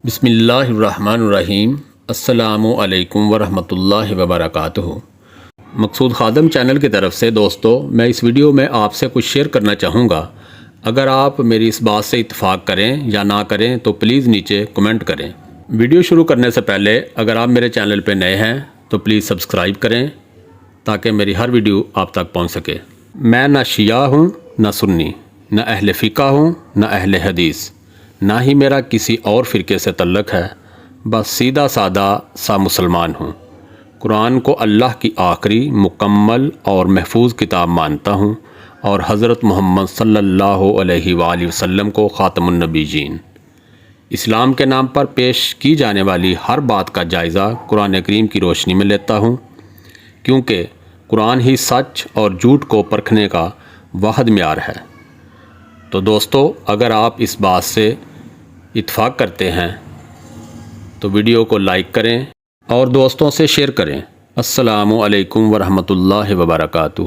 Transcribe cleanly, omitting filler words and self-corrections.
بسم اللہ الرحمن الرحیم۔ السلام علیکم ورحمۃ اللہ وبرکاتہ۔ مقصود خادم چینل کی طرف سے دوستو، میں اس ویڈیو میں آپ سے کچھ شیئر کرنا چاہوں گا۔ اگر آپ میری اس بات سے اتفاق کریں یا نہ کریں تو پلیز نیچے کمنٹ کریں۔ ویڈیو شروع کرنے سے پہلے اگر آپ میرے چینل پہ نئے ہیں تو پلیز سبسکرائب کریں تاکہ میری ہر ویڈیو آپ تک پہنچ سکے۔ میں نہ شیعہ ہوں نہ سنی، نہ اہل فقہ ہوں نہ اہل حدیث، نہ ہی میرا کسی اور فرقے سے تعلق ہے، بس سیدھا سادہ سا مسلمان ہوں۔ قرآن کو اللہ کی آخری مکمل اور محفوظ کتاب مانتا ہوں اور حضرت محمد صلی اللہ علیہ وآلہ وسلم کو خاتم النبیین۔ اسلام کے نام پر پیش کی جانے والی ہر بات کا جائزہ قرآن کریم کی روشنی میں لیتا ہوں، کیونکہ قرآن ہی سچ اور جھوٹ کو پرکھنے کا واحد معیار ہے۔ تو دوستو، اگر آپ اس بات سے اتفاق کرتے ہیں تو ویڈیو کو لائک کریں اور دوستوں سے شیئر کریں۔ السلام علیکم ورحمۃ اللہ وبرکاتہ۔